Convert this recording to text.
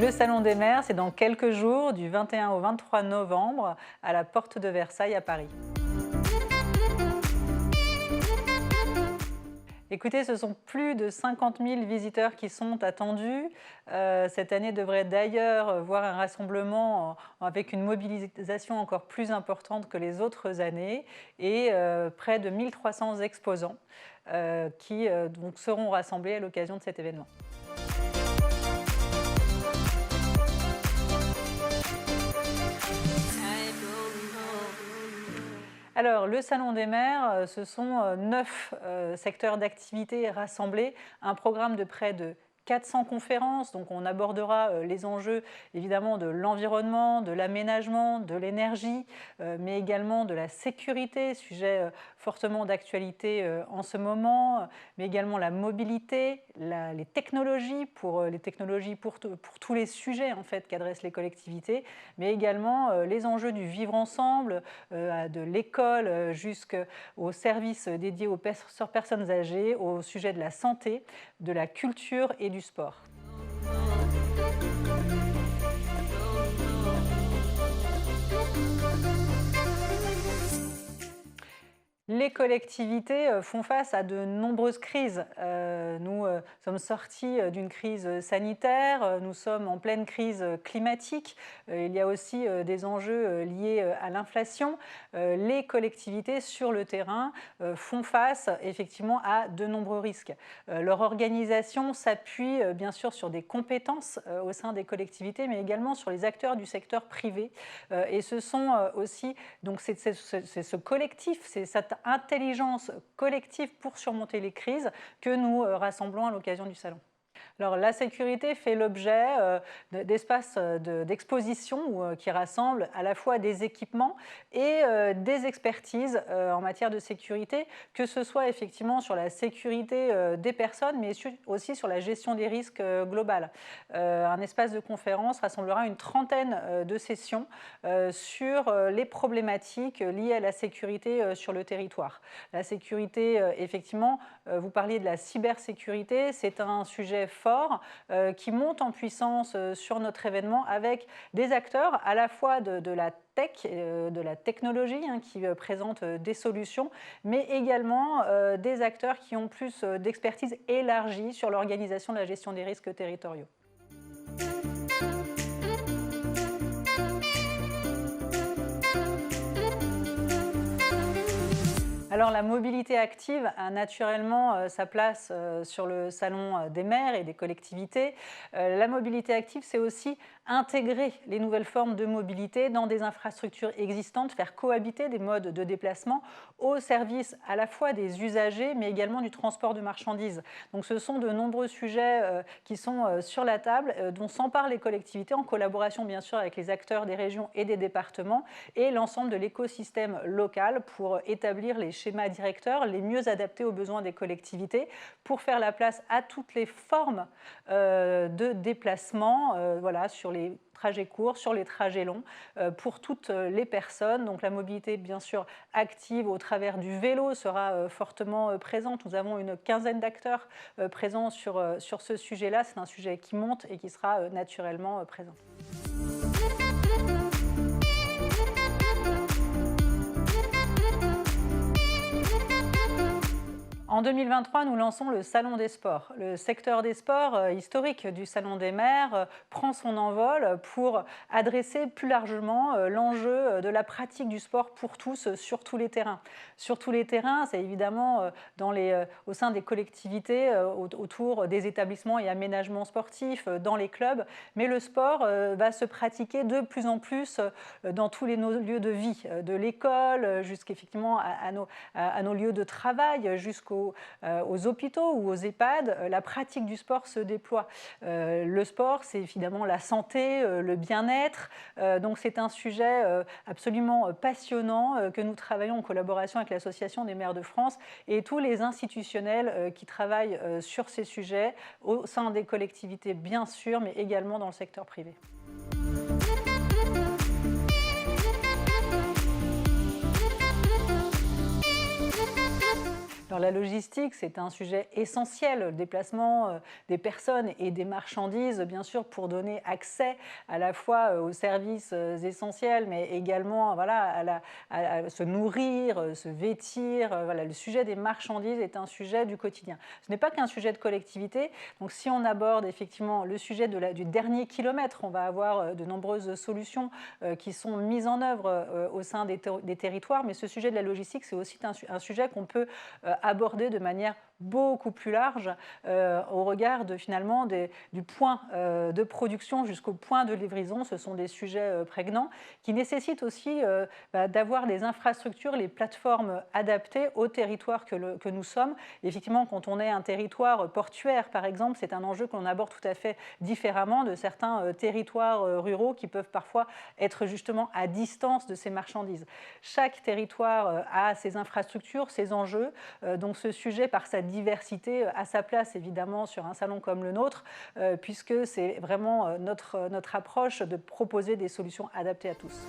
Le Salon des maires, c'est dans quelques jours, du 21 au 23 novembre, à la Porte de Versailles à Paris. Écoutez, ce sont plus de 50 000 visiteurs qui sont attendus. Cette année devrait d'ailleurs voir un rassemblement avec une mobilisation encore plus importante que les autres années et près de 1300 exposants qui donc seront rassemblés à l'occasion de cet événement. Alors, le Salon des maires, ce sont 9 secteurs d'activité rassemblés, un programme de près de 400 conférences, donc on abordera les enjeux évidemment de l'environnement, de l'aménagement, de l'énergie, mais également de la sécurité, sujet fortement d'actualité en ce moment, mais également la mobilité, les technologies pour tous les sujets en fait qu'adressent les collectivités, mais également les enjeux du vivre ensemble, de l'école jusqu'aux services dédiés aux personnes âgées, au sujet de la santé, de la culture et du sport. Les collectivités font face à de nombreuses crises. Nous sommes sortis d'une crise sanitaire, nous sommes en pleine crise climatique. Il y a aussi des enjeux liés à l'inflation. Les collectivités sur le terrain font face effectivement à de nombreux risques. Leur organisation s'appuie bien sûr sur des compétences au sein des collectivités, mais également sur les acteurs du secteur privé. Et ce sont aussi, donc c'est ce collectif, c'est cette intelligence collective pour surmonter les crises que nous rassemblons à l'occasion du salon. Alors, la sécurité fait l'objet d'espaces d'exposition qui rassemblent à la fois des équipements et des expertises en matière de sécurité, que ce soit effectivement sur la sécurité des personnes, mais aussi sur la gestion des risques globale. Un espace de conférence rassemblera une trentaine de sessions sur les problématiques liées à la sécurité sur le territoire. La sécurité, effectivement, vous parliez de la cybersécurité, c'est un sujet fort qui monte en puissance sur notre événement avec des acteurs à la fois de la tech, de la technologie qui présentent des solutions, mais également des acteurs qui ont plus d'expertise élargie sur l'organisation de la gestion des risques territoriaux. Alors la mobilité active a naturellement sa place sur le salon des maires et des collectivités. La mobilité active, c'est aussi intégrer les nouvelles formes de mobilité dans des infrastructures existantes, faire cohabiter des modes de déplacement au service à la fois des usagers, mais également du transport de marchandises. Donc ce sont de nombreux sujets qui sont sur la table, dont s'emparent les collectivités en collaboration bien sûr avec les acteurs des régions et des départements et l'ensemble de l'écosystème local pour établir les schémas directeurs les mieux adaptés aux besoins des collectivités pour faire la place à toutes les formes de déplacement sur les trajets courts, sur les trajets longs, pour toutes les personnes. Donc la mobilité, bien sûr, active au travers du vélo sera fortement présente. Nous avons une quinzaine d'acteurs présents sur ce sujet-là. C'est un sujet qui monte et qui sera naturellement présent. En 2023, nous lançons le Salon des sports. Le secteur des sports, historique du Salon des maires, prend son envol pour adresser plus largement l'enjeu de la pratique du sport pour tous sur tous les terrains. Sur tous les terrains, c'est évidemment au sein des collectivités, autour des établissements et aménagements sportifs, dans les clubs, mais le sport va se pratiquer de plus en plus dans tous nos lieux de vie, de l'école jusqu'effectivement à nos lieux de travail, jusqu'aux hôpitaux ou aux EHPAD, la pratique du sport se déploie. Le sport, c'est évidemment la santé, le bien-être. Donc c'est un sujet absolument passionnant que nous travaillons en collaboration avec l'Association des maires de France et tous les institutionnels qui travaillent sur ces sujets au sein des collectivités, bien sûr, mais également dans le secteur privé. Alors, la logistique, c'est un sujet essentiel, le déplacement des personnes et des marchandises, bien sûr, pour donner accès à la fois aux services essentiels, mais également voilà, à se nourrir, se vêtir. Voilà, le sujet des marchandises est un sujet du quotidien. Ce n'est pas qu'un sujet de collectivité. Donc si on aborde effectivement le sujet du dernier kilomètre, on va avoir de nombreuses solutions qui sont mises en œuvre au sein des territoires, mais ce sujet de la logistique, c'est aussi un sujet qu'on peut aborder de manière beaucoup plus large au regard finalement du point de production jusqu'au point de livraison. Ce sont des sujets prégnants qui nécessitent aussi d'avoir les infrastructures, les plateformes adaptées au territoire que nous sommes. Et effectivement, quand on est un territoire portuaire, par exemple, c'est un enjeu qu'on aborde tout à fait différemment de certains territoires ruraux qui peuvent parfois être justement à distance de ces marchandises. Chaque territoire a ses infrastructures, ses enjeux. Donc ce sujet, par sa diversité, a sa place évidemment sur un salon comme le nôtre, puisque c'est vraiment notre approche de proposer des solutions adaptées à tous.